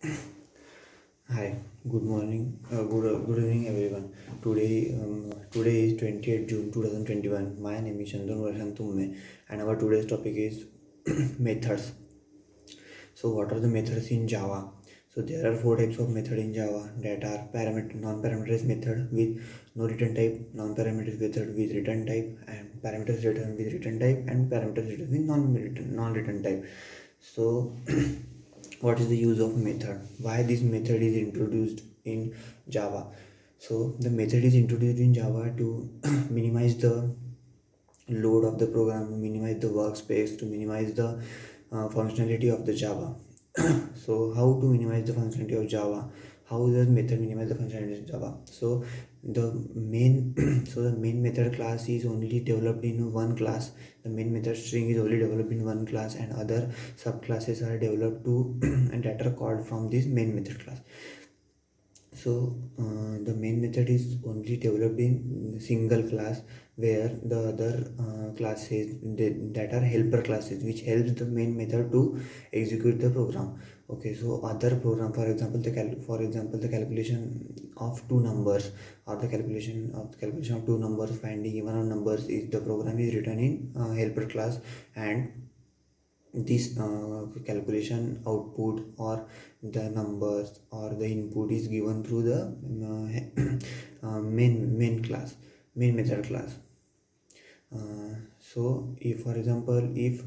Hi, good morning, good evening, everyone. Today is 28th June 2021. My name is Chandran Varshantumme, and our today's topic is methods. So, what are the methods in Java? So, there are four types of method in Java that are non-parameterized method with no return type, non-parameterized method with return type, and parameters return with return type, and parameters return with non-return type. So, what is the use of method? Why this method is introduced in Java? So, the method is introduced in Java to minimize the load of the program, to minimize the workspace, to minimize the functionality of the Java. So how to minimize the functionality of Java? How does method minimize the functionality of Java? So the main so the main method class is only developed in one class. The main method string is only developed in one class, and other subclasses are developed to and that are called from this main method class. So the main method is only developed in single class, where the other classes that are helper classes which helps the main method to execute the program. Okay, so other program, for example the calculation of two numbers, or the calculation of two numbers, finding even of numbers, is the program is written in helper class. And this calculation output, or the numbers or the input, is given through the main class, main method class. So if, for example, if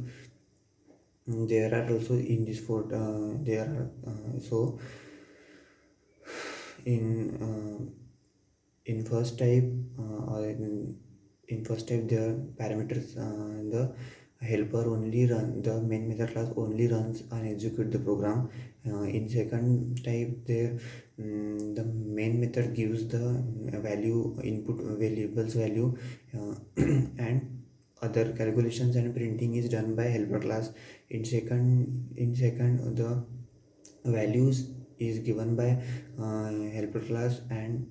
there are also in this four there are so in first type, or in first type, the parameters, the helper only run, the main method class only runs and execute the program. In second type, the main method gives the value, input variables value, and other calculations and printing is done by helper class. In second, the values is given by helper class, and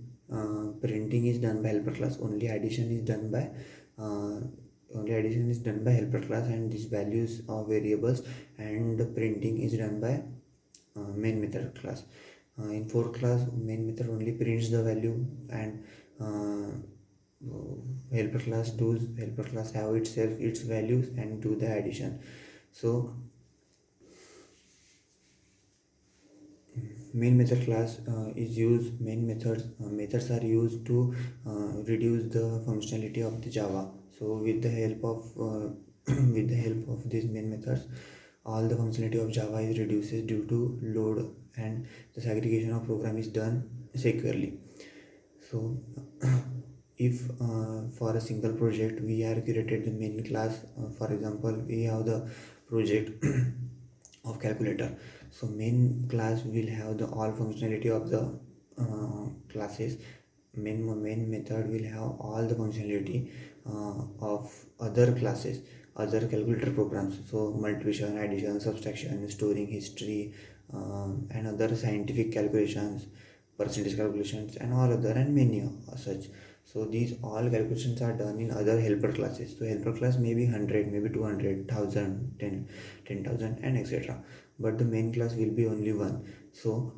printing is done by helper class. Only addition is done by helper class, and these values of variables and the printing is done by main method class. In fourth class, main method only prints the value, and helper class have itself its values and do the addition. So main method class is used main methods are used to reduce the functionality of the Java. So with the help of with the help of these main methods, all the functionality of Java is reduces due to load, and the segregation of program is done securely. So if for a single project we are created the main class, for example, we have the project of calculator. So main class will have the all functionality of the classes. Main method will have all the functionality of other classes, other calculator programs. So multiplication, addition, subtraction, storing history, and other scientific calculations, percentage calculations, and all other, and many such. So these all calculations are done in other helper classes. So helper class may be 100, maybe 200, 1000, 10,000, and etc. But the main class will be only one. So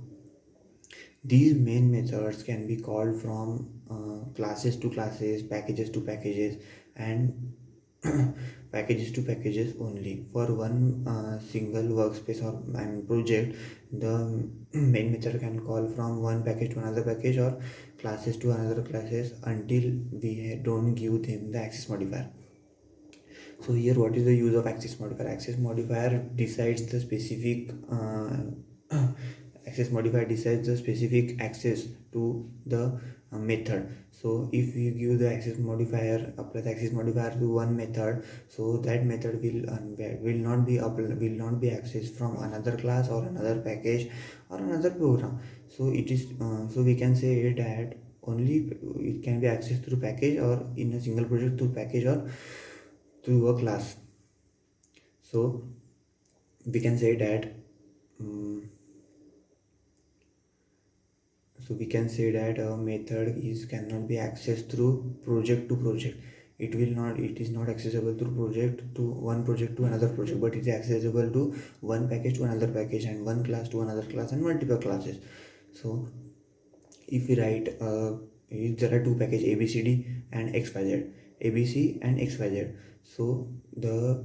these main methods can be called from classes to classes, packages to packages, and packages to packages only. For one single workspace or project, the main method can call from one package to another package, or classes to another classes, until we don't give them the access modifier. So here, what is the use of access modifier? Access modifier decides the specific access to the method. So if you give the access modifier, apply the access modifier to one method, so that method will not be accessed from another class or another package or another program. So we can say that only it can be accessed through package, or in a single project through package, or through a class. So we can say that um, a method is cannot be accessed through project to project. it is not accessible through one project to another project, but it is accessible to one package to another package, and one class to another class, and multiple classes. So if we write if there are two packages abcd and xyz, abc and xyz, so the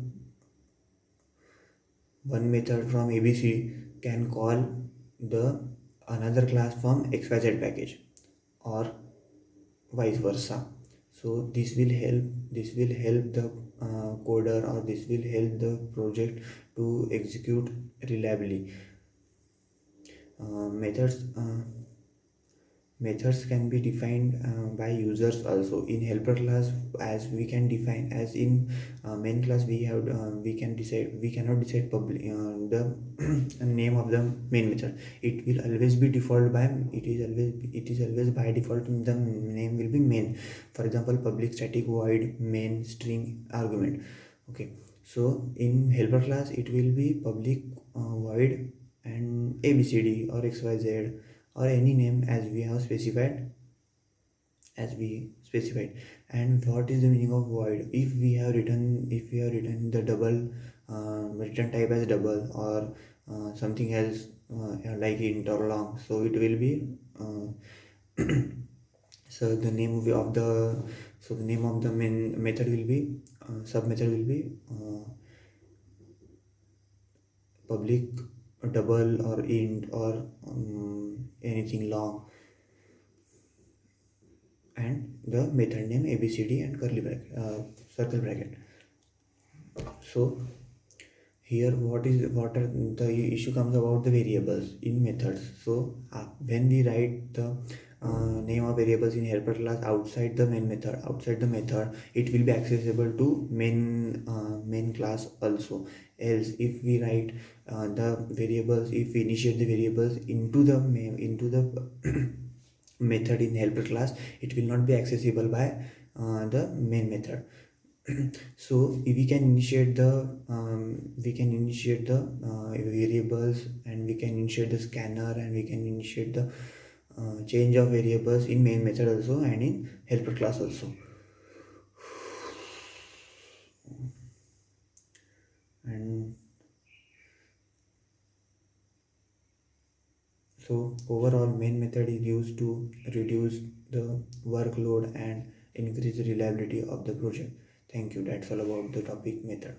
one method from abc can call the another class from xyz package, or vice versa. So this will help the coder, or this will help the project to execute reliably. Methods can be defined by users also in helper class, as we can define as in main class. We cannot decide the name of the main method. It will always be default by it is always by default the name will be main. For example, public static void main string argument. Okay, so in helper class it will be public void and abcd or xyz, or any name as we have specified. And what is the meaning of void? If we have written the double return type as double, or something else like interlong, so it will be so the name of the main method will be sub method will be public double or int, or anything long, and the method name abcd and curly bracket, circle bracket. So here what are the issue comes about the variables in methods. So when we write the name of variables in helper class outside the method, it will be accessible to main class also. Else if we write if we initiate the variables into the method in helper class, it will not be accessible by the main method. So we can initiate the variables, and we can initiate the scanner, and we can initiate the change of variables in main method also, and in helper class also. And so overall, main method is used to reduce the workload and increase the reliability of the project. Thank you. That's all about the topic method.